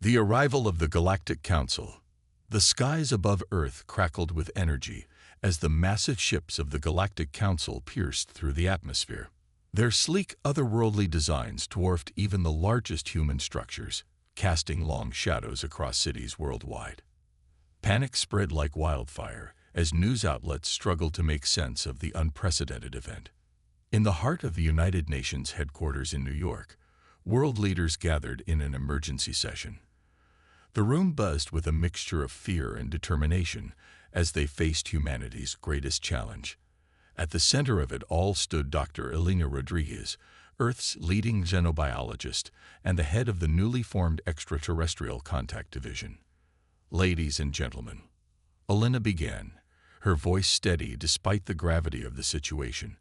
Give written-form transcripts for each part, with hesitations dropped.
The arrival of the Galactic Council. The skies above Earth crackled with energy as the massive ships of the Galactic Council pierced through the atmosphere. Their sleek, otherworldly designs dwarfed even the largest human structures, casting long shadows across cities worldwide. Panic spread like wildfire as news outlets struggled to make sense of the unprecedented event. In the heart of the United Nations headquarters in New York, world leaders gathered in an emergency session. The room buzzed with a mixture of fear and determination as they faced humanity's greatest challenge. At the center of it all stood Dr. Elena Rodriguez, Earth's leading xenobiologist and the head of the newly formed Extraterrestrial Contact Division. "Ladies and gentlemen," Elena began, her voice steady despite the gravity of the situation,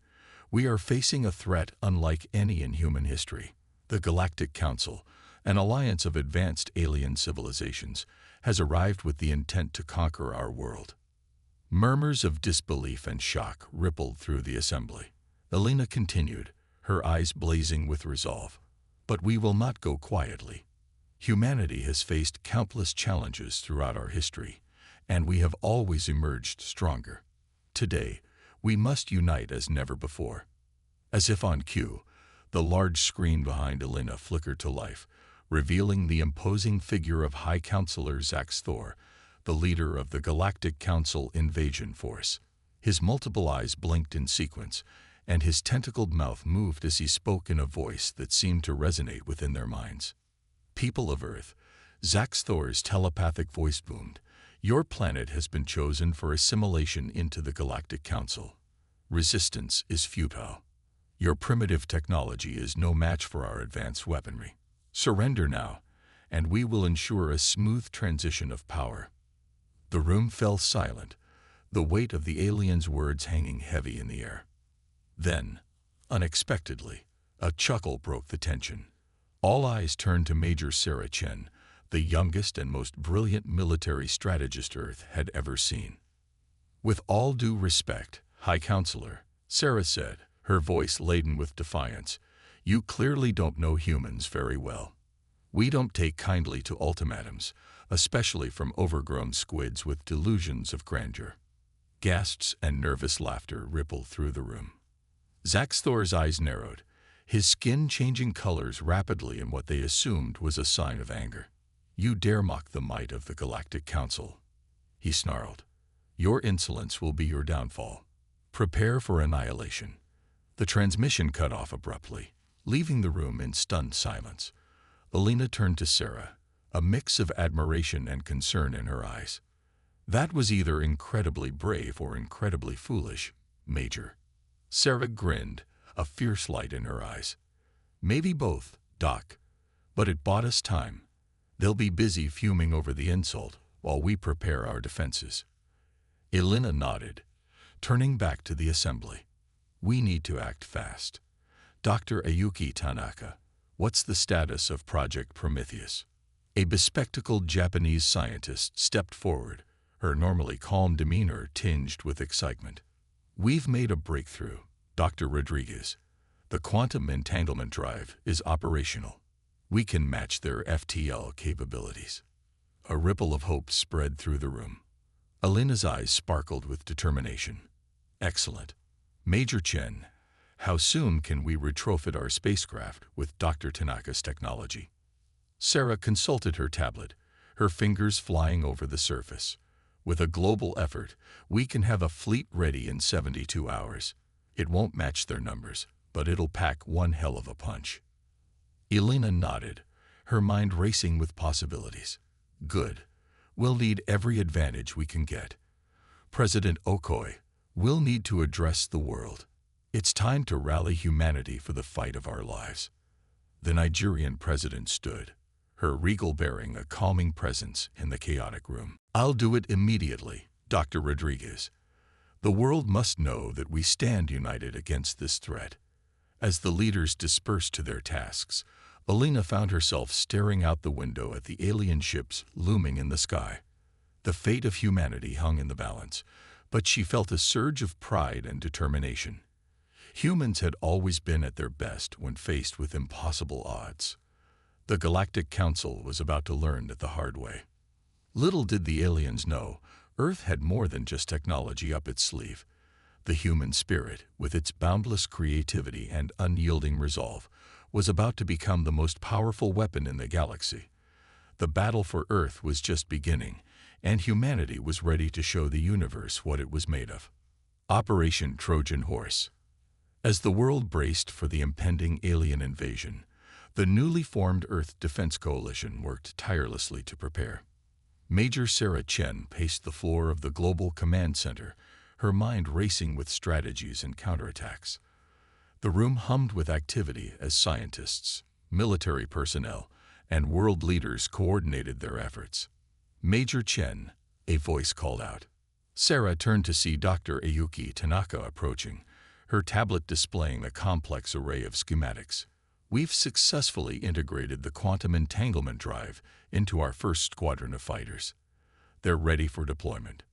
"we are facing a threat unlike any in human history. The Galactic Council, an alliance of advanced alien civilizations, has arrived with the intent to conquer our world." Murmurs of disbelief and shock rippled through the assembly. Elena continued, her eyes blazing with resolve. "But we will not go quietly. Humanity has faced countless challenges throughout our history, and we have always emerged stronger. Today, we must unite as never before." As if on cue, the large screen behind Elena flickered to life, revealing the imposing figure of High Counselor Zax Thor, the leader of the Galactic Council Invasion Force. His multiple eyes blinked in sequence, and his tentacled mouth moved as he spoke in a voice that seemed to resonate within their minds. "People of Earth," Zax Thor's telepathic voice boomed, "your planet has been chosen for assimilation into the Galactic Council. Resistance is futile. Your primitive technology is no match for our advanced weaponry. Surrender now, and we will ensure a smooth transition of power." The room fell silent, the weight of the alien's words hanging heavy in the air. Then, unexpectedly, a chuckle broke the tension. All eyes turned to Major Sarah Chen, the youngest and most brilliant military strategist Earth had ever seen. "With all due respect, High Counselor," Sarah said, her voice laden with defiance, "you clearly don't know humans very well. We don't take kindly to ultimatums, especially from overgrown squids with delusions of grandeur." Gasps and nervous laughter rippled through the room. Zax Thor's eyes narrowed, his skin changing colors rapidly in what they assumed was a sign of anger. "You dare mock the might of the Galactic Council," he snarled. "Your insolence will be your downfall. Prepare for annihilation." The transmission cut off abruptly, leaving the room in stunned silence. Elena turned to Sarah, a mix of admiration and concern in her eyes. "That was either incredibly brave or incredibly foolish, Major." Sarah grinned, a fierce light in her eyes. "Maybe both, Doc. But it bought us time. They'll be busy fuming over the insult while we prepare our defenses." Elena nodded, turning back to the assembly. "We need to act fast. Dr. Ayuki Tanaka, what's the status of Project Prometheus?" A bespectacled Japanese scientist stepped forward, her normally calm demeanor tinged with excitement. "We've made a breakthrough, Dr. Rodriguez. The quantum entanglement drive is operational. We can match their FTL capabilities." A ripple of hope spread through the room. Elena's eyes sparkled with determination. "Excellent. Major Chen, how soon can we retrofit our spacecraft with Dr. Tanaka's technology?" Sarah consulted her tablet, her fingers flying over the surface. "With a global effort, we can have a fleet ready in 72 hours. It won't match their numbers, but it'll pack one hell of a punch." Elena nodded, her mind racing with possibilities. "Good. We'll need every advantage we can get. President Okoye, we'll need to address the world. It's time to rally humanity for the fight of our lives." The Nigerian president stood, her regal bearing a calming presence in the chaotic room. "I'll do it immediately, Dr. Rodriguez. The world must know that we stand united against this threat." As the leaders dispersed to their tasks, Elena found herself staring out the window at the alien ships looming in the sky. The fate of humanity hung in the balance, but she felt a surge of pride and determination. Humans had always been at their best when faced with impossible odds. The Galactic Council was about to learn it the hard way. Little did the aliens know, Earth had more than just technology up its sleeve. The human spirit, with its boundless creativity and unyielding resolve, was about to become the most powerful weapon in the galaxy. The battle for Earth was just beginning, and humanity was ready to show the universe what it was made of. Operation Trojan Horse. As the world braced for the impending alien invasion, the newly formed Earth Defense Coalition worked tirelessly to prepare. Major Sarah Chen paced the floor of the Global Command Center, her mind racing with strategies and counterattacks. The room hummed with activity as scientists, military personnel, and world leaders coordinated their efforts. Major Chen, a voice called out. Sarah turned to see Dr. Ayuki Tanaka approaching, her tablet displaying a complex array of schematics. We've successfully integrated the quantum entanglement drive into our first squadron of fighters. They're ready for deployment.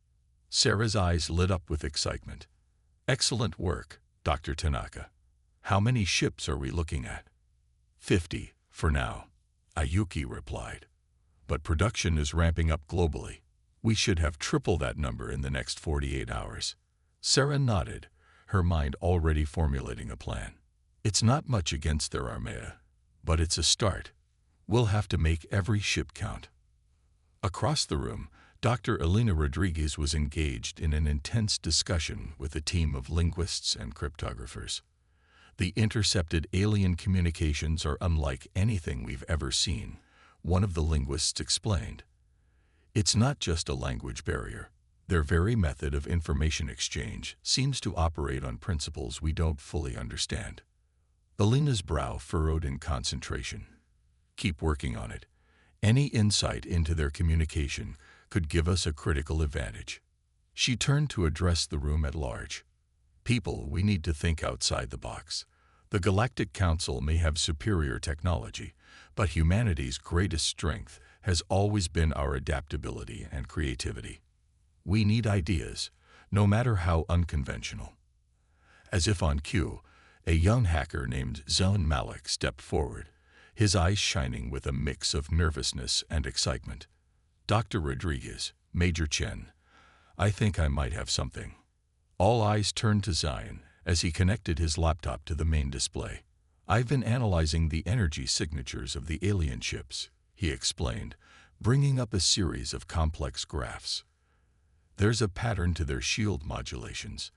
Sarah's eyes lit up with excitement. Excellent work, Dr. Tanaka. How many ships are we looking at? 50, for now, Ayuki replied. But production is ramping up globally. We should have triple that number in the next 48 hours. Sarah nodded, her mind already formulating a plan. It's not much against their armada, but it's a start. We'll have to make every ship count. Across the room, Dr. Elena Rodriguez was engaged in an intense discussion with a team of linguists and cryptographers. The intercepted alien communications are unlike anything we've ever seen, one of the linguists explained. It's not just a language barrier. Their very method of information exchange seems to operate on principles we don't fully understand. Elena's brow furrowed in concentration. Keep working on it. Any insight into their communication could give us a critical advantage. She turned to address the room at large. People, we need to think outside the box. The Galactic Council may have superior technology, but humanity's greatest strength has always been our adaptability and creativity. We need ideas, no matter how unconventional. As if on cue, a young hacker named Zain Malik stepped forward, his eyes shining with a mix of nervousness and excitement. Dr. Rodriguez, Major Chen, I think I might have something. All eyes turned to Zain as he connected his laptop to the main display. I've been analyzing the energy signatures of the alien ships, he explained, bringing up a series of complex graphs. There's a pattern to their shield modulations.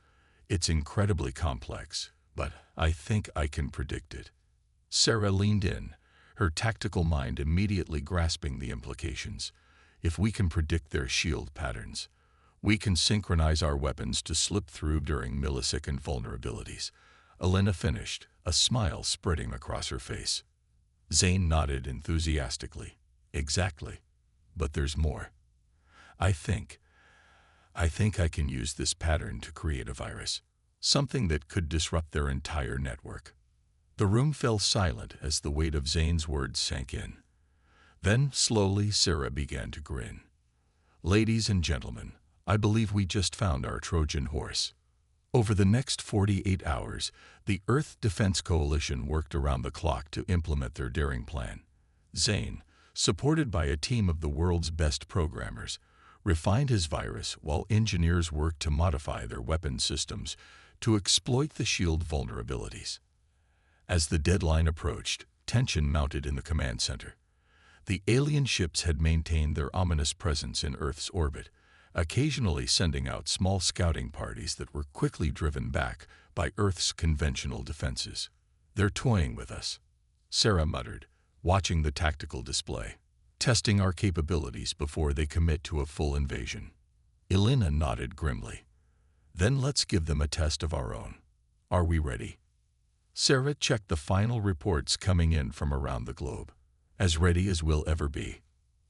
It's incredibly complex, but I think I can predict it. Sarah leaned in, her tactical mind immediately grasping the implications. If we can predict their shield patterns, we can synchronize our weapons to slip through during millisecond vulnerabilities. Elena finished, a smile spreading across her face. Zain nodded enthusiastically. Exactly. But there's more. I think I can use this pattern to create a virus, something that could disrupt their entire network. The room fell silent as the weight of Zain's words sank in. Then, slowly, Sarah began to grin. Ladies and gentlemen, I believe we just found our Trojan horse. Over the next 48 hours, the Earth Defense Coalition worked around the clock to implement their daring plan. Zain, supported by a team of the world's best programmers, refined his virus while engineers worked to modify their weapon systems to exploit the shield vulnerabilities. As the deadline approached, tension mounted in the command center. The alien ships had maintained their ominous presence in Earth's orbit, occasionally sending out small scouting parties that were quickly driven back by Earth's conventional defenses. They're toying with us, Sarah muttered, watching the tactical display. Testing our capabilities before they commit to a full invasion. Elena nodded grimly. Then let's give them a test of our own. Are we ready? Sarah checked the final reports coming in from around the globe. As ready as we'll ever be.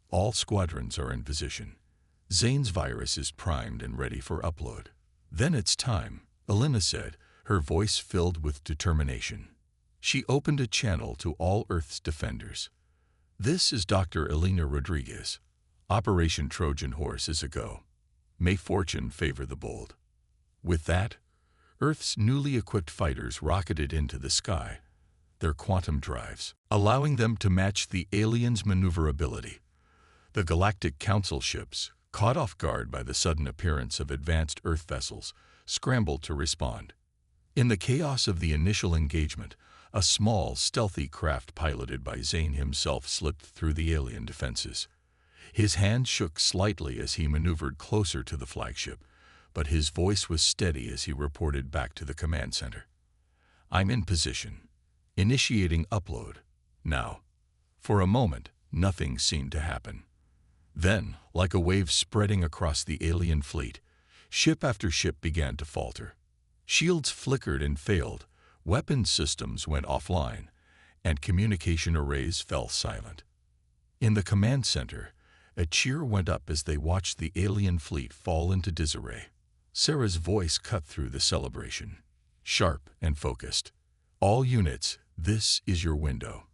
All squadrons are in position. Zain's virus is primed and ready for upload. Then it's time, Elena said, her voice filled with determination. She opened a channel to all Earth's defenders. This is Dr. Elena Rodriguez. Operation Trojan Horse is a go. May fortune favor the bold. With that, Earth's newly equipped fighters rocketed into the sky. their quantum drives, allowing them to match the aliens' maneuverability. The Galactic Council ships, caught off guard by the sudden appearance of advanced Earth vessels, scrambled to respond. In the chaos of the initial engagement, a small, stealthy craft piloted by Zane himself slipped through the alien defenses. His hand shook slightly as he maneuvered closer to the flagship, but his voice was steady as he reported back to the command center. "I'm in position. Initiating upload. Now." For a moment, nothing seemed to happen. Then, like a wave spreading across the alien fleet, ship after ship began to falter. Shields flickered and failed, weapons systems went offline, and communication arrays fell silent. In the command center, a cheer went up as they watched the alien fleet fall into disarray. Sarah's voice cut through the celebration, sharp and focused. "All units, this is your window.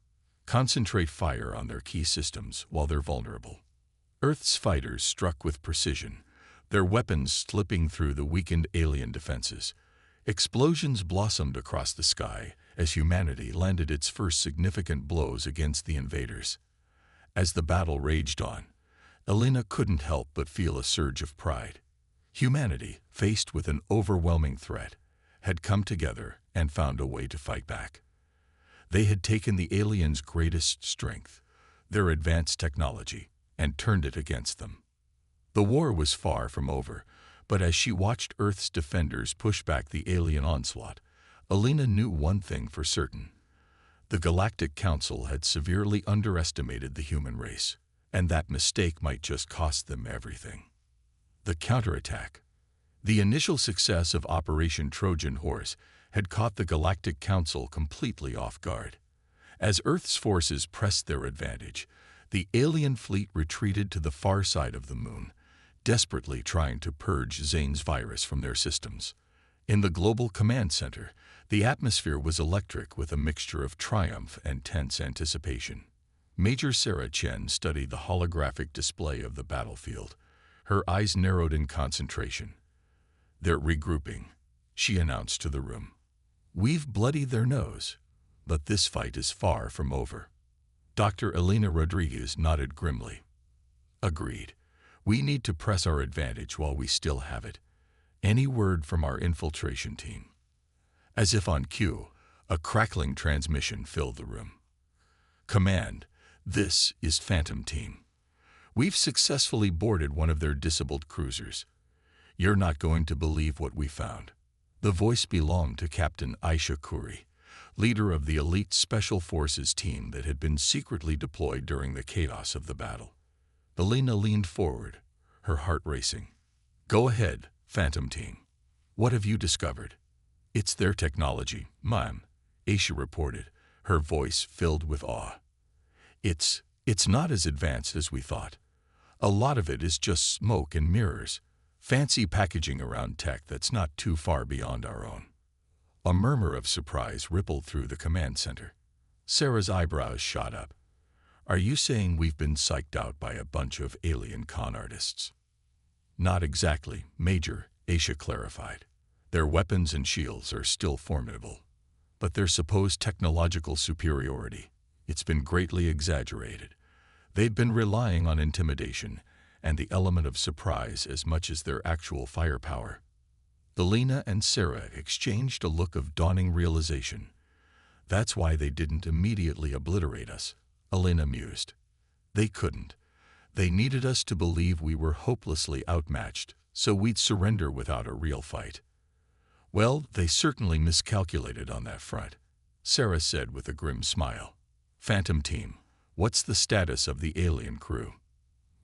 Concentrate fire on their key systems while they're vulnerable." Earth's fighters struck with precision, their weapons slipping through the weakened alien defenses. Explosions blossomed across the sky as humanity landed its first significant blows against the invaders. As the battle raged on, Elena couldn't help but feel a surge of pride. Humanity, faced with an overwhelming threat, had come together and found a way to fight back. They had taken the aliens' greatest strength, their advanced technology, and turned it against them. The war was far from over, but as she watched Earth's defenders push back the alien onslaught, Elena knew one thing for certain. The Galactic Council had severely underestimated the human race, and that mistake might just cost them everything. The counterattack. The initial success of Operation Trojan Horse had caught the Galactic Council completely off guard. As Earth's forces pressed their advantage, the alien fleet retreated to the far side of the moon, desperately trying to purge Zane's virus from their systems. In the global command center, the atmosphere was electric with a mixture of triumph and tense anticipation. Major Sarah Chen studied the holographic display of the battlefield. Her eyes narrowed in concentration. "They're regrouping," she announced to the room. "We've bloodied their nose, but this fight is far from over." Dr. Elena Rodriguez nodded grimly. "Agreed. We need to press our advantage while we still have it. Any word from our infiltration team?" As if on cue, a crackling transmission filled the room. "Command, this is Phantom Team. We've successfully boarded one of their disabled cruisers. You're not going to believe what we found." The voice belonged to Captain Aisha Khoury, leader of the elite Special Forces team that had been secretly deployed during the chaos of the battle. Elena leaned forward, her heart racing. "Go ahead, Phantom Team. What have you discovered?" "It's their technology, ma'am," Aisha reported, her voice filled with awe. It's not as advanced as we thought. A lot of it is just smoke and mirrors, fancy packaging around tech that's not too far beyond our own." A murmur of surprise rippled through the command center. Sarah's eyebrows shot up. "Are you saying we've been psyched out by a bunch of alien con artists?" "Not exactly, Major," Aisha clarified. "Their weapons and shields are still formidable, but their supposed technological superiority, it's been greatly exaggerated. They've been relying on intimidation and the element of surprise as much as their actual firepower." Elena and Sarah exchanged a look of dawning realization. "That's why they didn't immediately obliterate us," Elena mused. "They couldn't. They needed us to believe we were hopelessly outmatched, so we'd surrender without a real fight." "Well, they certainly miscalculated on that front," Sarah said with a grim smile. "Phantom Team, what's the status of the alien crew?"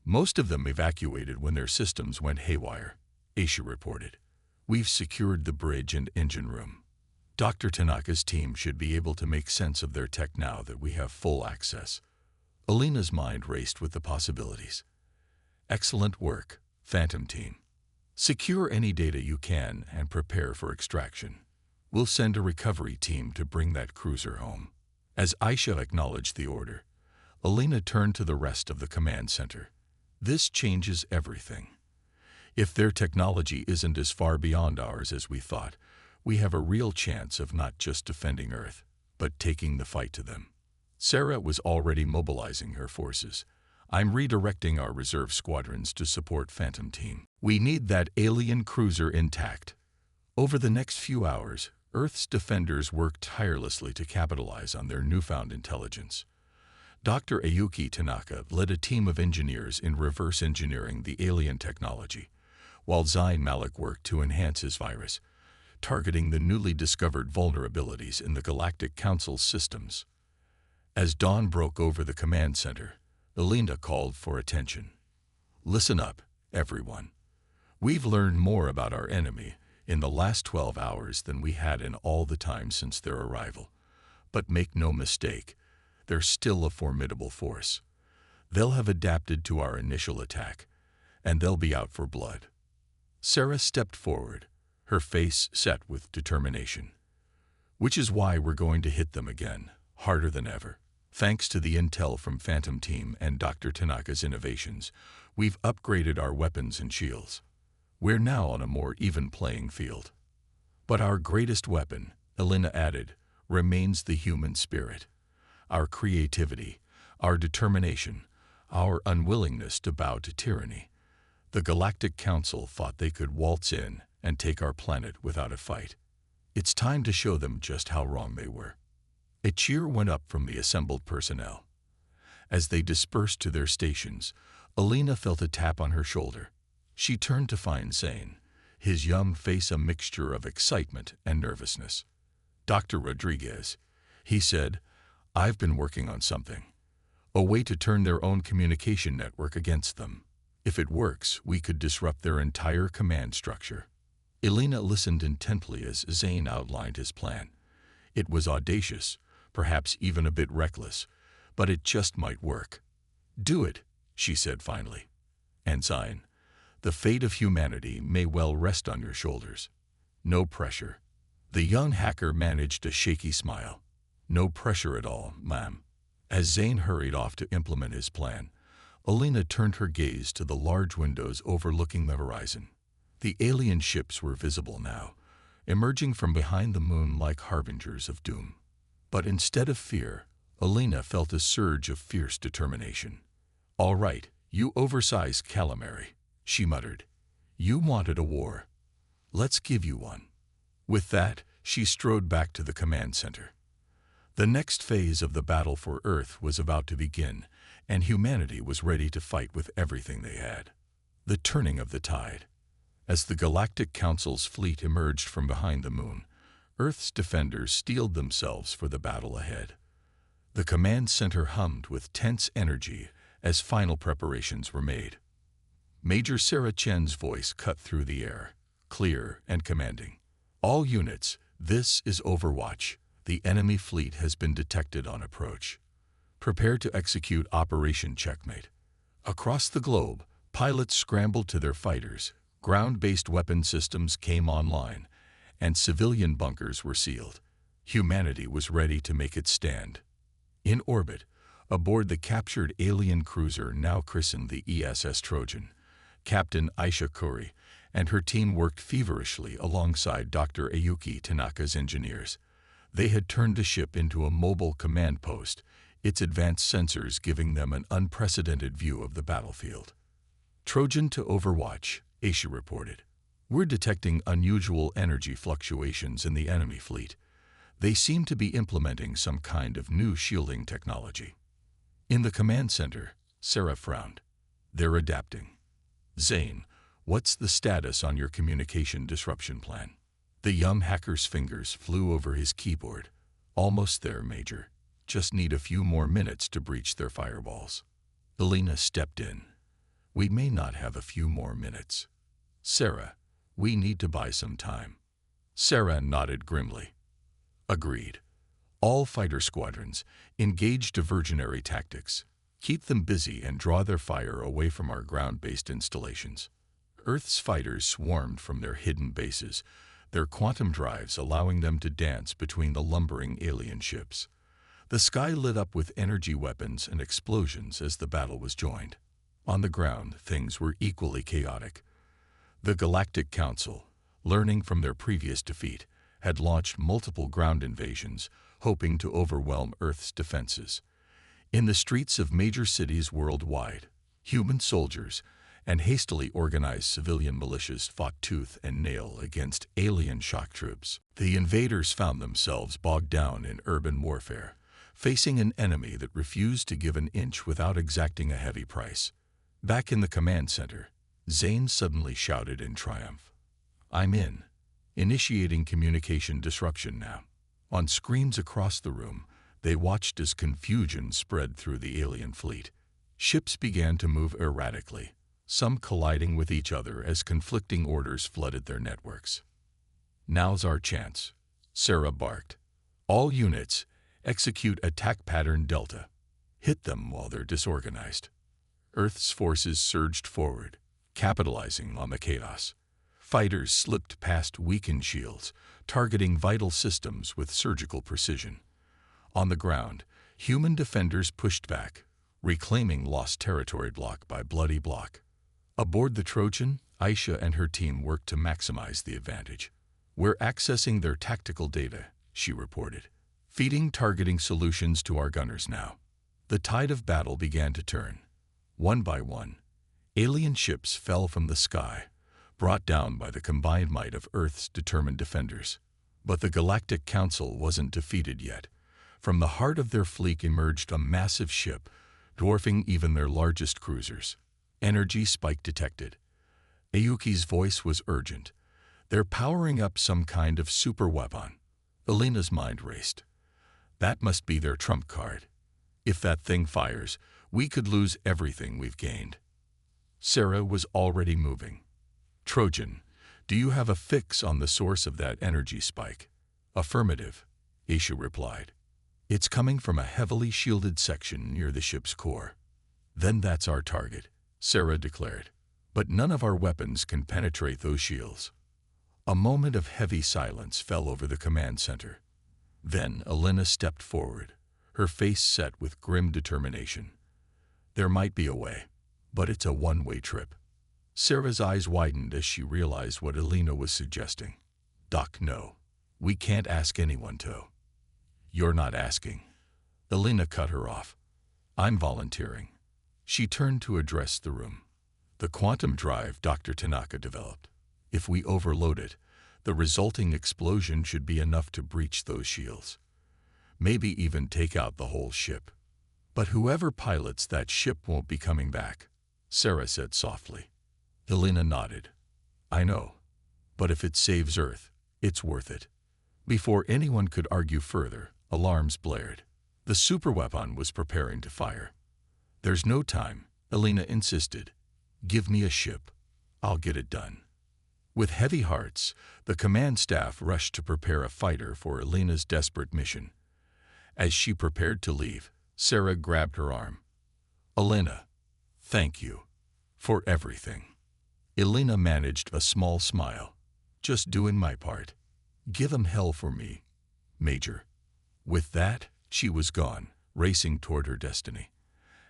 "Most of them evacuated when their systems went haywire," Aisha reported. "We've secured the bridge and engine room. Dr. Tanaka's team should be able to make sense of their tech now that we have full access." Elena's mind raced with the possibilities. "Excellent work, Phantom Team. Secure any data you can and prepare for extraction. We'll send a recovery team to bring that cruiser home." As Aisha acknowledged the order, Elena turned to the rest of the command center. "This changes everything. If their technology isn't as far beyond ours as we thought, we have a real chance of not just defending Earth, but taking the fight to them. Sarah was already mobilizing her forces. I'm redirecting our reserve squadrons to support Phantom Team. We need that alien cruiser intact. Over the next few hours, Earth's defenders worked tirelessly to capitalize on their newfound intelligence. Dr. Ayuki Tanaka led a team of engineers in reverse engineering the alien technology, while Zain Malik worked to enhance his virus, targeting the newly discovered vulnerabilities in the Galactic Council's systems. As dawn broke over the command center, Elena called for attention. Listen up, everyone. We've learned more about our enemy in the last 12 hours than we had in all the time since their arrival. But make no mistake, they're still a formidable force. They'll have adapted to our initial attack, and they'll be out for blood. Sarah stepped forward, her face set with determination. Which is why we're going to hit them again, harder than ever. Thanks to the intel from Phantom Team and Dr. Tanaka's innovations, we've upgraded our weapons and shields. We're now on a more even playing field. But our greatest weapon, Elena added, remains the human spirit. Our creativity, our determination, our unwillingness to bow to tyranny. The Galactic Council thought they could waltz in and take our planet without a fight. It's time to show them just how wrong they were. A cheer went up from the assembled personnel. As they dispersed to their stations, Elena felt a tap on her shoulder. She turned to find Zain, his young face a mixture of excitement and nervousness. Dr. Rodriguez, he said, I've been working on something. A way to turn their own communication network against them. If it works, we could disrupt their entire command structure. Elena listened intently as Zain outlined his plan. It was audacious, perhaps even a bit reckless, but it just might work. Do it, she said finally. And Zain, the fate of humanity may well rest on your shoulders. No pressure. The young hacker managed a shaky smile. No pressure at all, ma'am. As Zain hurried off to implement his plan, Elena turned her gaze to the large windows overlooking the horizon. The alien ships were visible now, emerging from behind the moon like harbingers of doom. But instead of fear, Elena felt a surge of fierce determination. All right, you oversized calamari, she muttered. You wanted a war. Let's give you one. With that, she strode back to the command center. The next phase of the battle for Earth was about to begin, and humanity was ready to fight with everything they had. The turning of the tide. As the Galactic Council's fleet emerged from behind the moon, Earth's defenders steeled themselves for the battle ahead. The command center hummed with tense energy as final preparations were made. Major Sarah Chen's voice cut through the air, clear and commanding. All units, this is Overwatch. The enemy fleet has been detected on approach. Prepare to execute Operation Checkmate. Across the globe, pilots scrambled to their fighters, ground-based weapon systems came online, and civilian bunkers were sealed. Humanity was ready to make its stand. In orbit, aboard the captured alien cruiser now christened the ESS Trojan, Captain Aisha Kuri and her team worked feverishly alongside Dr. Ayuki Tanaka's engineers. They had turned the ship into a mobile command post, its advanced sensors giving them an unprecedented view of the battlefield. Trojan to Overwatch, Aisha reported. We're detecting unusual energy fluctuations in the enemy fleet. They seem to be implementing some kind of new shielding technology. In the command center, Sarah frowned. They're adapting. Zain, what's the status on your communication disruption plan? The young hacker's fingers flew over his keyboard. Almost there, Major. Just need a few more minutes to breach their firewalls. Elena stepped in. We may not have a few more minutes. Sarah, we need to buy some time. Sarah nodded grimly. Agreed. All fighter squadrons, engage diversionary tactics. Keep them busy and draw their fire away from our ground-based installations. Earth's fighters swarmed from their hidden bases, their quantum drives allowing them to dance between the lumbering alien ships. The sky lit up with energy weapons and explosions as the battle was joined. On the ground, things were equally chaotic. The Galactic Council, learning from their previous defeat, had launched multiple ground invasions, hoping to overwhelm Earth's defenses. In the streets of major cities worldwide, human soldiers and hastily organized civilian militias fought tooth and nail against alien shock troops. The invaders found themselves bogged down in urban warfare, facing an enemy that refused to give an inch without exacting a heavy price. Back in the command center, Zane suddenly shouted in triumph, "I'm in. Initiating communication disruption now." On screens across the room, they watched as confusion spread through the alien fleet. Ships began to move erratically, some colliding with each other as conflicting orders flooded their networks. "Now's our chance," Sarah barked. "All units, execute attack pattern Delta. Hit them while they're disorganized." Earth's forces surged forward, capitalizing on the chaos. Fighters slipped past weakened shields, targeting vital systems with surgical precision. On the ground, human defenders pushed back, reclaiming lost territory block by bloody block. Aboard the Trojan, Aisha and her team worked to maximize the advantage. "We're accessing their tactical data," she reported, "feeding targeting solutions to our gunners now." The tide of battle began to turn. One by one, alien ships fell from the sky, brought down by the combined might of Earth's determined defenders. But the Galactic Council wasn't defeated yet. From the heart of their fleet emerged a massive ship, dwarfing even their largest cruisers. Energy spike detected. Ayuki's voice was urgent. "They're powering up some kind of super weapon." Elena's mind raced. That must be their trump card. If that thing fires, we could lose everything we've gained. Sarah was already moving. "Trojan, do you have a fix on the source of that energy spike?" "Affirmative," Aisha replied. "It's coming from a heavily shielded section near the ship's core." "Then that's our target," Sarah declared. "But none of our weapons can penetrate those shields." A moment of heavy silence fell over the command center. Then Elena stepped forward, her face set with grim determination. "There might be a way, but it's a one-way trip." Sarah's eyes widened as she realized what Elena was suggesting. "Doc, no. We can't ask anyone to." "You're not asking." Elena cut her off. "I'm volunteering." She turned to address the room. "The quantum drive Dr. Tanaka developed. If we overload it, the resulting explosion should be enough to breach those shields. Maybe even take out the whole ship. But whoever pilots that ship won't be coming back," Sarah said softly. Elena nodded. "I know. But if it saves Earth, it's worth it." Before anyone could argue further, alarms blared. The superweapon was preparing to fire. "There's no time," Elena insisted. "Give me a ship. I'll get it done." With heavy hearts, the command staff rushed to prepare a fighter for Elena's desperate mission. As she prepared to leave, Sarah grabbed her arm. "Elena, thank you for everything." Elena managed a small smile. "Just doing my part. Give 'em hell for me, Major." With that, she was gone, racing toward her destiny.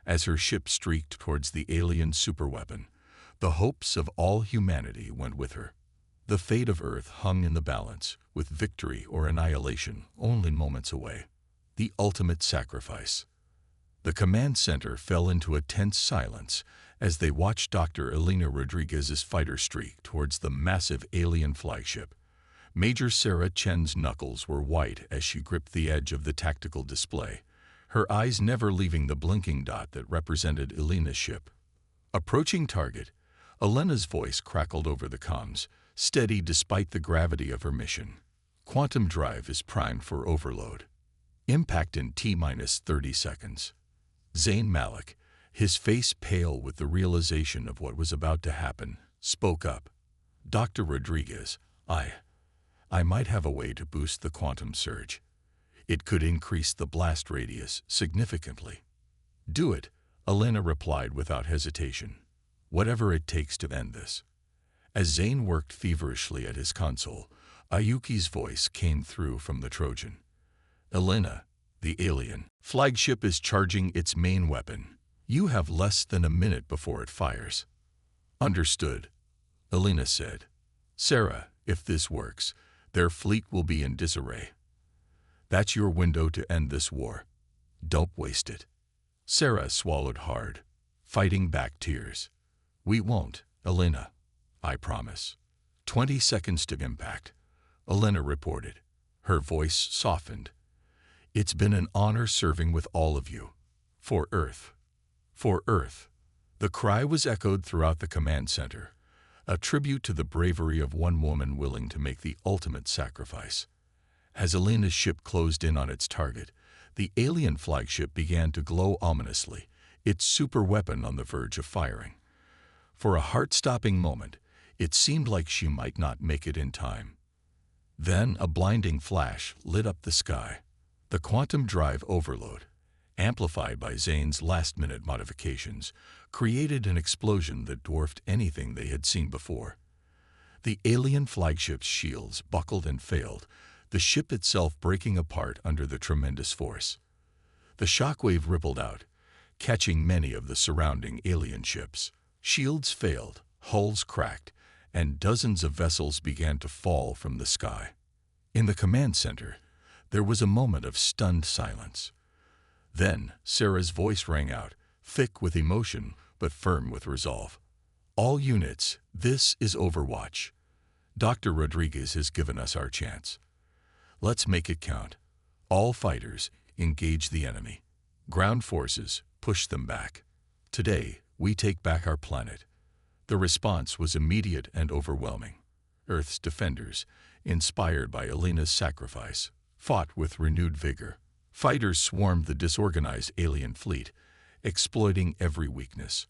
As her ship streaked towards the alien superweapon, the hopes of all humanity went with her. The fate of Earth hung in the balance, with victory or annihilation only moments away. The ultimate sacrifice. The command center fell into a tense silence as they watched Dr. Elena Rodriguez's fighter streak towards the massive alien flagship. Major Sarah Chen's knuckles were white as she gripped the edge of the tactical display, her eyes never leaving the blinking dot that represented Elena's ship. Approaching target, Elena's voice crackled over the comms, steady despite the gravity of her mission. "Quantum drive is primed for overload. Impact in T-30 seconds." Zayn Malik, his face pale with the realization of what was about to happen, spoke up. "Dr. Rodriguez, I might have a way to boost the quantum surge. It could increase the blast radius significantly." "Do it," Elena replied without hesitation. "Whatever it takes to end this." As Zane worked feverishly at his console, Ayuki's voice came through from the Trojan. "Elena, the alien flagship is charging its main weapon. You have less than a minute before it fires." "Understood," Elena said. "Sarah, if this works, their fleet will be in disarray." That's your window to end this war. Don't waste it. Sarah swallowed hard, fighting back tears. We won't, Elena. I promise. 20 seconds to impact, Elena reported. Her voice softened. It's been an honor serving with all of you. For Earth. For Earth. The cry was echoed throughout the command center, a tribute to the bravery of one woman willing to make the ultimate sacrifice. As Elena's ship closed in on its target, the alien flagship began to glow ominously, its superweapon on the verge of firing. For a heart-stopping moment, it seemed like she might not make it in time. Then a blinding flash lit up the sky. The quantum drive overload, amplified by Zane's last-minute modifications, created an explosion that dwarfed anything they had seen before. The alien flagship's shields buckled and failed, the ship itself breaking apart under the tremendous force. The shockwave rippled out, catching many of the surrounding alien ships. Shields failed, hulls cracked, and dozens of vessels began to fall from the sky. In the command center, there was a moment of stunned silence. Then Sarah's voice rang out, thick with emotion but firm with resolve. All units, this is Overwatch. Dr. Rodriguez has given us our chance. Let's make it count. All fighters, engage the enemy. Ground forces, push them back. Today, we take back our planet. The response was immediate and overwhelming. Earth's defenders, inspired by Elena's sacrifice, fought with renewed vigor. Fighters swarmed the disorganized alien fleet, exploiting every weakness.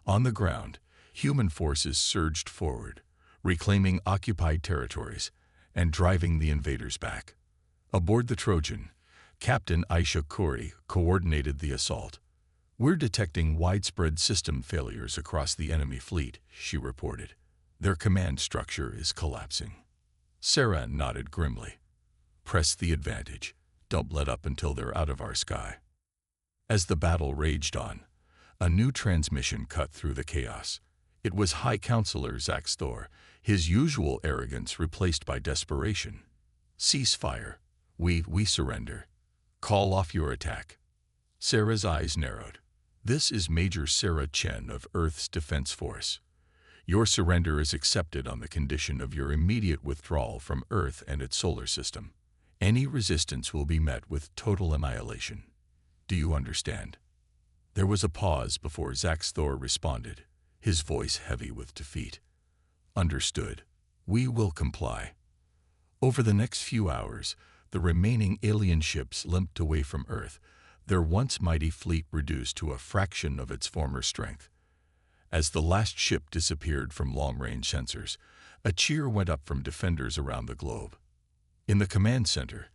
On the ground, human forces surged forward, reclaiming occupied territories and driving the invaders back. Aboard the Trojan, Captain Aisha Khoury coordinated the assault. We're detecting widespread system failures across the enemy fleet, she reported. Their command structure is collapsing. Sarah nodded grimly. Press the advantage. Don't let up until they're out of our sky. As the battle raged on, a new transmission cut through the chaos. It was High Counselor Zach Thor, his usual arrogance replaced by desperation. Cease fire. We surrender. Call off your attack. Sarah's eyes narrowed. This is Major Sarah Chen of Earth's Defense Force. Your surrender is accepted on the condition of your immediate withdrawal from Earth and its solar system. Any resistance will be met with total annihilation. Do you understand? There was a pause before Zach Thor responded, his voice heavy with defeat. Understood. We will comply. Over the next few hours, the remaining alien ships limped away from Earth, their once mighty fleet reduced to a fraction of its former strength. As the last ship disappeared from long-range sensors, a cheer went up from defenders around the globe. In the command center,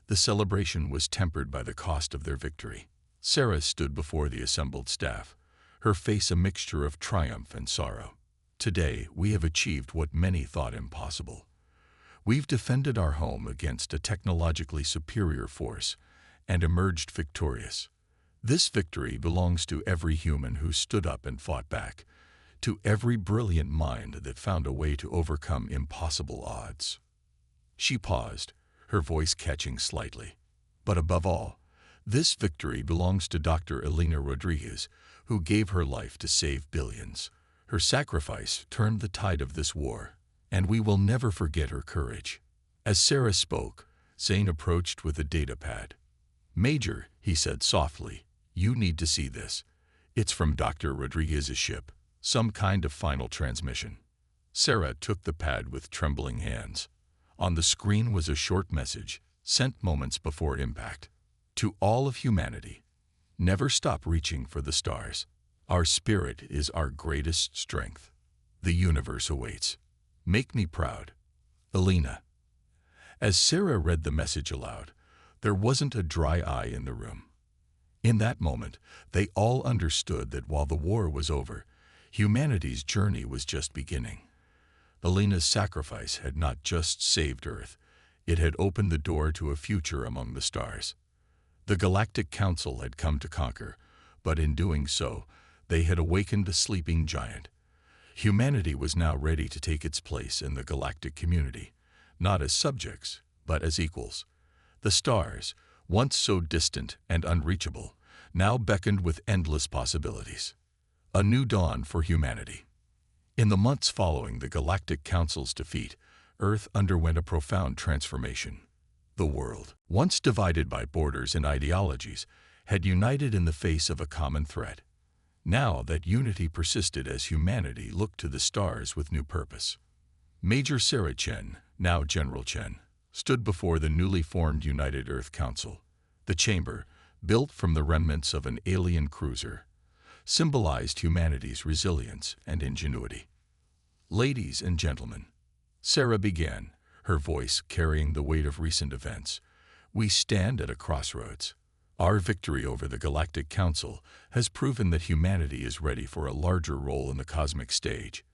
the celebration was tempered by the cost of their victory. Sarah stood before the assembled staff, her face a mixture of triumph and sorrow. Today, we have achieved what many thought impossible. We've defended our home against a technologically superior force and emerged victorious. This victory belongs to every human who stood up and fought back, to every brilliant mind that found a way to overcome impossible odds. She paused, her voice catching slightly. But above all, this victory belongs to Dr. Elena Rodriguez, who gave her life to save billions. Her sacrifice turned the tide of this war, and we will never forget her courage. As Sarah spoke, Zane approached with a data pad. Major, he said softly, you need to see this. It's from Dr. Rodriguez's ship, some kind of final transmission. Sarah took the pad with trembling hands. On the screen was a short message, sent moments before impact. To all of humanity, never stop reaching for the stars. Our spirit is our greatest strength. The universe awaits. Make me proud. Elena. As Sarah read the message aloud, there wasn't a dry eye in the room. In that moment, they all understood that while the war was over, humanity's journey was just beginning. Elena's sacrifice had not just saved Earth, it had opened the door to a future among the stars. The Galactic Council had come to conquer, but in doing so, they had awakened a sleeping giant. Humanity was now ready to take its place in the galactic community, not as subjects, but as equals. The stars, once so distant and unreachable, now beckoned with endless possibilities. A new dawn for humanity. In the months following the Galactic Council's defeat, Earth underwent a profound transformation. The world, once divided by borders and ideologies, had united in the face of a common threat. Now that unity persisted as humanity looked to the stars with new purpose. Major Sarah Chen, now General Chen, stood before the newly formed United Earth Council. The chamber, built from the remnants of an alien cruiser, symbolized humanity's resilience and ingenuity. "Ladies and gentlemen," Sarah began, her voice carrying the weight of recent events, "we stand at a crossroads. Our victory over the Galactic Council has proven that humanity is ready for a larger role in the cosmic stage.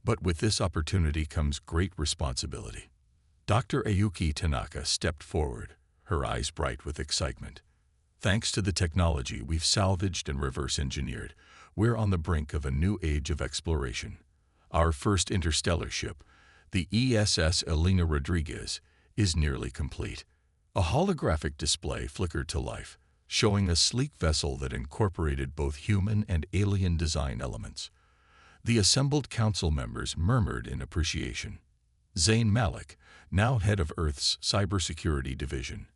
But with this opportunity comes great responsibility." Dr. Ayuki Tanaka stepped forward, her eyes bright with excitement. "Thanks to the technology we've salvaged and reverse-engineered, we're on the brink of a new age of exploration. Our first interstellar ship, the ESS Elena Rodriguez, is nearly complete." A holographic display flickered to life, showing a sleek vessel that incorporated both human and alien design elements. The assembled council members murmured in appreciation. Zayn Malik, now head of Earth's cybersecurity division,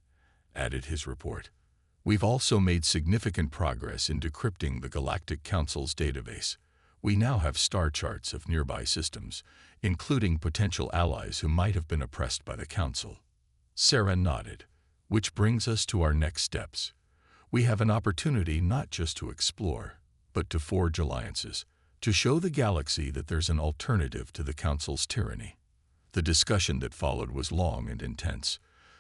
added his report. "We've also made significant progress in decrypting the Galactic Council's database. We now have star charts of nearby systems, including potential allies who might have been oppressed by the Council." Sarah nodded, "Which brings us to our next steps. We have an opportunity not just to explore, but to forge alliances, to show the galaxy that there's an alternative to the Council's tyranny." The discussion that followed was long and intense.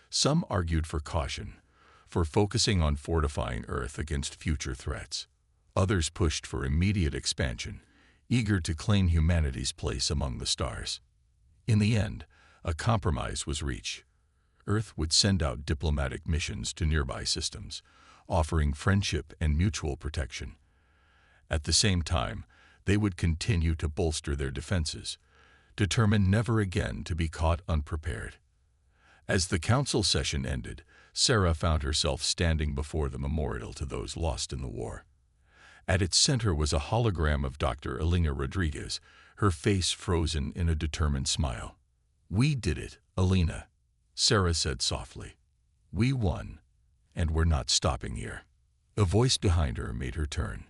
Some argued for caution, for focusing on fortifying Earth against future threats. Others pushed for immediate expansion, eager to claim humanity's place among the stars. In the end, a compromise was reached. Earth would send out diplomatic missions to nearby systems, offering friendship and mutual protection. At the same time, they would continue to bolster their defenses, determined never again to be caught unprepared. As the council session ended, Sarah found herself standing before the memorial to those lost in the war. At its center was a hologram of Dr. Elena Rodriguez, her face frozen in a determined smile. "We did it, Elena," Sarah said softly. "We won, and we're not stopping here." A voice behind her made her turn.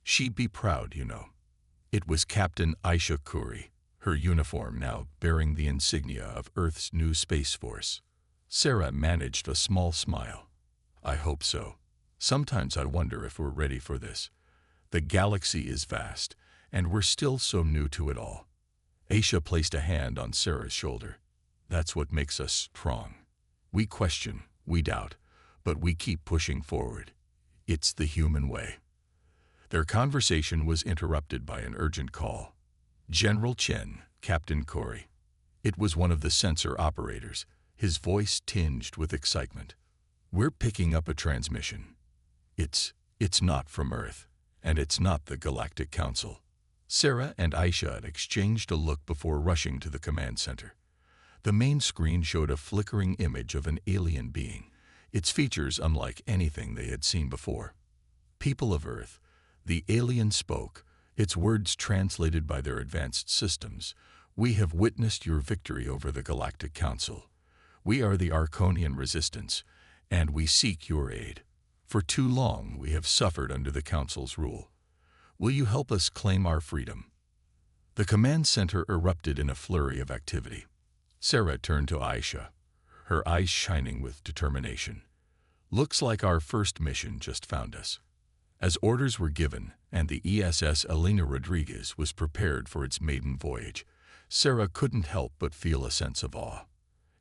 "She'd be proud, you know." It was Captain Aisha Khoury, her uniform now bearing the insignia of Earth's new Space Force. Sarah managed a small smile. "I hope so. Sometimes I wonder if we're ready for this. The galaxy is vast, and we're still so new to it all." Aisha placed a hand on Sarah's shoulder. "That's what makes us strong. We question, we doubt, but we keep pushing forward. It's the human way." Their conversation was interrupted by an urgent call. "General Chen, Captain Khoury." It was one of the sensor operators, his voice tinged with excitement. "We're picking up a transmission. It's not from Earth, and it's not the Galactic Council." Sarah and Aisha had exchanged a look before rushing to the command center. The main screen showed a flickering image of an alien being, its features unlike anything they had seen before. "People of Earth," the alien spoke, its words translated by their advanced systems, "we have witnessed your victory over the Galactic Council. We are the Arconian Resistance, and we seek your aid. For too long we have suffered under the Council's rule. Will you help us claim our freedom?" The command center erupted in a flurry of activity. Sarah turned to Aisha, her eyes shining with determination. "Looks like our first mission just found us." As orders were given and the ESS Elena Rodriguez was prepared for its maiden voyage, Sarah couldn't help but feel a sense of awe.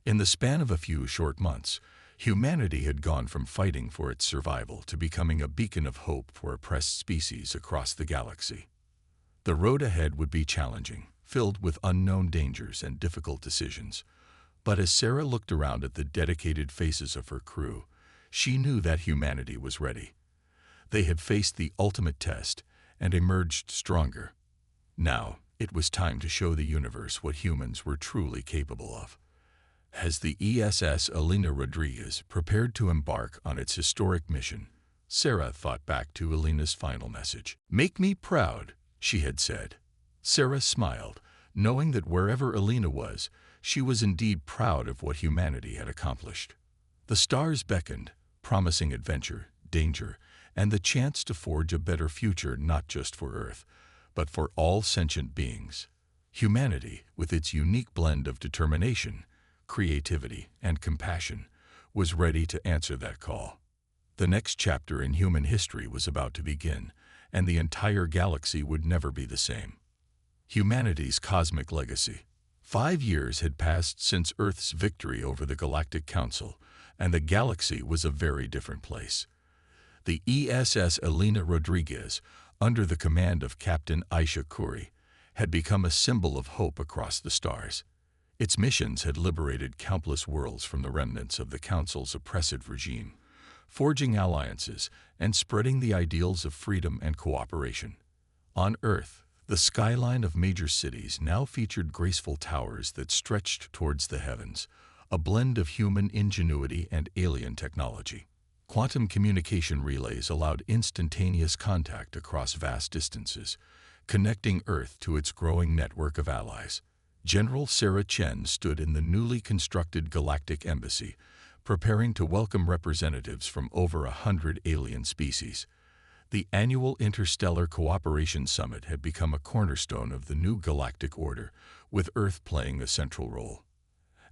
In the span of a few short months, humanity had gone from fighting for its survival to becoming a beacon of hope for oppressed species across the galaxy. The road ahead would be challenging, filled with unknown dangers and difficult decisions. But as Sarah looked around at the dedicated faces of her crew, she knew that humanity was ready. They had faced the ultimate test and emerged stronger. Now, it was time to show the universe what humans were truly capable of. As the ESS Elena Rodriguez prepared to embark on its historic mission, Sarah thought back to Elena's final message. "Make me proud," she had said. Sarah smiled, knowing that wherever Elena was, she was indeed proud of what humanity had accomplished. The stars beckoned, promising adventure, danger, and the chance to forge a better future not just for Earth, but for all sentient beings. Humanity, with its unique blend of determination, creativity, and compassion, was ready to answer that call. The next chapter in human history was about to begin, and the entire galaxy would never be the same. Humanity's cosmic legacy. 5 years had passed since Earth's victory over the Galactic Council, and the galaxy was a very different place. The ESS Elena Rodriguez, under the command of Captain Aisha Khoury, had become a symbol of hope across the stars. Its missions had liberated countless worlds from the remnants of the Council's oppressive regime, forging alliances and spreading the ideals of freedom and cooperation. On Earth, the skyline of major cities now featured graceful towers that stretched towards the heavens, a blend of human ingenuity and alien technology. Quantum communication relays allowed instantaneous contact across vast distances, connecting Earth to its growing network of allies. General Sarah Chen stood in the newly constructed Galactic Embassy, preparing to welcome representatives from over 100 alien species. The annual Interstellar Cooperation Summit had become a cornerstone of the new galactic order, with Earth playing a central role.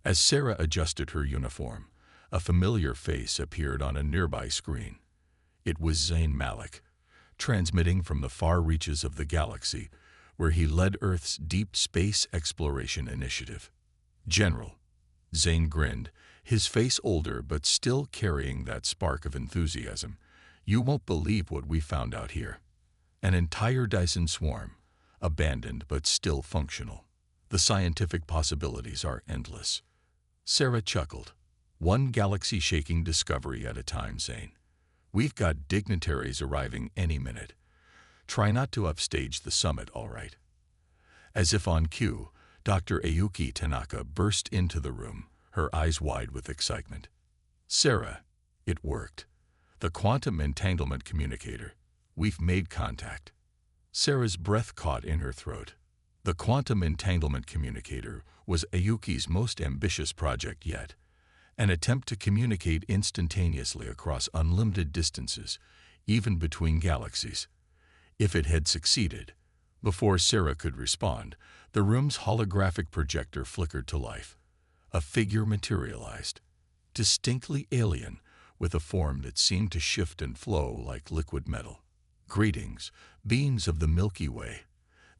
As Sarah adjusted her uniform, a familiar face appeared on a nearby screen. It was Zayn Malik, transmitting from the far reaches of the galaxy, where he led Earth's deep space exploration initiative. "General," Zayn grinned, his face older but still carrying that spark of enthusiasm, "you won't believe what we found out here. An entire Dyson swarm, abandoned but still functional. The scientific possibilities are endless." Sarah chuckled. "One galaxy-shaking discovery at a time, Zayn. We've got dignitaries arriving any minute. Try not to upstage the summit, all right?" As if on cue, Dr. Ayuki Tanaka burst into the room, her eyes wide with excitement. "Sarah, it worked. The quantum entanglement communicator. We've made contact." Sarah's breath caught in her throat. The quantum entanglement communicator was Ayuki's most ambitious project yet, an attempt to communicate instantaneously across unlimited distances, even between galaxies. If it had succeeded, before Sarah could respond, the room's holographic projector flickered to life. A figure materialized, distinctly alien, with a form that seemed to shift and flow like liquid metal. "Greetings, beings of the Milky Way."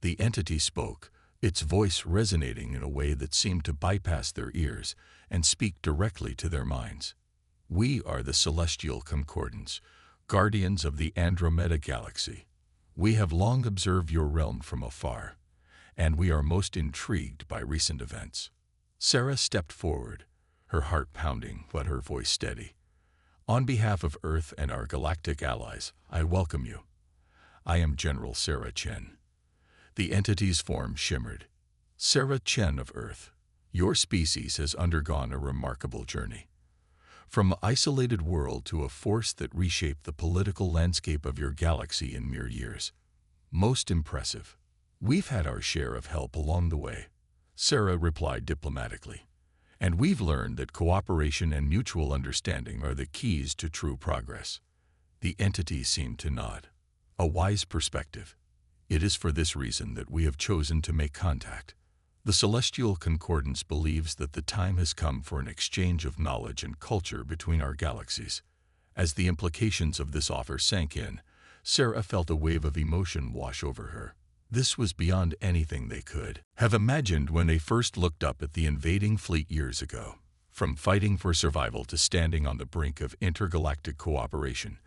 The entity spoke, its voice resonating in a way that seemed to bypass their ears and speak directly to their minds. "We are the Celestial Concordance, guardians of the Andromeda Galaxy. We have long observed your realm from afar, and we are most intrigued by recent events." Sarah stepped forward, her heart pounding but her voice steady. "On behalf of Earth and our galactic allies, I welcome you. I am General Sarah Chen." The entity's form shimmered. "Sarah Chen of Earth, your species has undergone a remarkable journey. From an isolated world to a force that reshaped the political landscape of your galaxy in mere years. Most impressive. We've had our share of help along the way," Sarah replied diplomatically. "And we've learned that cooperation and mutual understanding are the keys to true progress." The entity seemed to nod. "A wise perspective. It is for this reason that we have chosen to make contact. The Celestial Concordance believes that the time has come for an exchange of knowledge and culture between our galaxies." As the implications of this offer sank in, Sarah felt a wave of emotion wash over her. This was beyond anything they could have imagined when they first looked up at the invading fleet years ago. From fighting for survival to standing on the brink of intergalactic cooperation,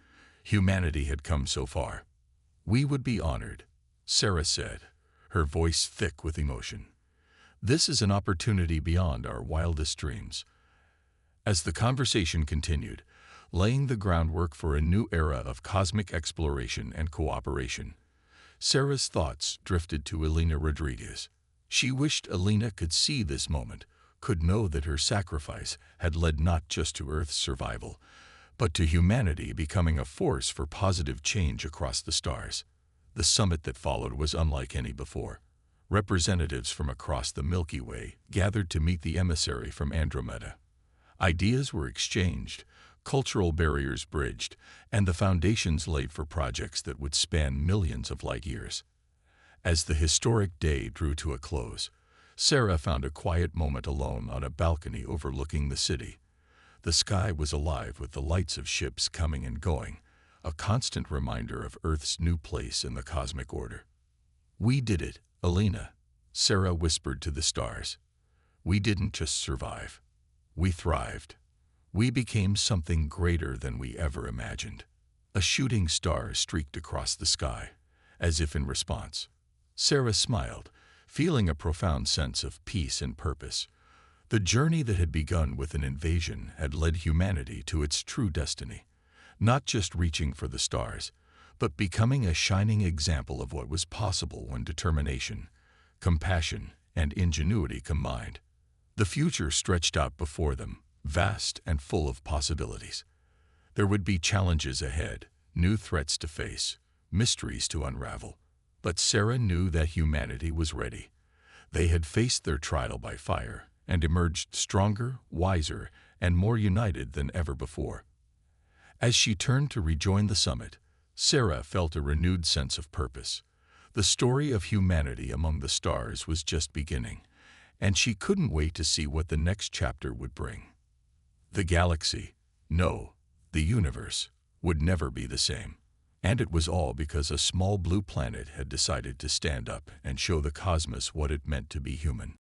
humanity had come so far. "We would be honored," Sarah said, her voice thick with emotion. "This is an opportunity beyond our wildest dreams." As the conversation continued, laying the groundwork for a new era of cosmic exploration and cooperation, Sarah's thoughts drifted to Elena Rodriguez. She wished Elena could see this moment, could know that her sacrifice had led not just to Earth's survival, but to humanity becoming a force for positive change across the stars. The summit that followed was unlike any before. Representatives from across the Milky Way gathered to meet the emissary from Andromeda. Ideas were exchanged, cultural barriers bridged, and the foundations laid for projects that would span millions of light years. As the historic day drew to a close, Sarah found a quiet moment alone on a balcony overlooking the city. The sky was alive with the lights of ships coming and going, a constant reminder of Earth's new place in the cosmic order. "We did it, Alina," Sarah whispered to the stars. "We didn't just survive. We thrived. We became something greater than we ever imagined." A shooting star streaked across the sky, as if in response. Sarah smiled, feeling a profound sense of peace and purpose. The journey that had begun with an invasion had led humanity to its true destiny, not just reaching for the stars, but becoming a shining example of what was possible when determination, compassion, and ingenuity combined. The future stretched out before them, vast and full of possibilities. There would be challenges ahead, new threats to face, mysteries to unravel. But Sarah knew that humanity was ready. They had faced their trial by fire and emerged stronger, wiser, and more united than ever before. As she turned to rejoin the summit, Sarah felt a renewed sense of purpose. The story of humanity among the stars was just beginning, and she couldn't wait to see what the next chapter would bring. The galaxy, no, the universe, would never be the same. And it was all because a small blue planet had decided to stand up and show the cosmos what it meant to be human.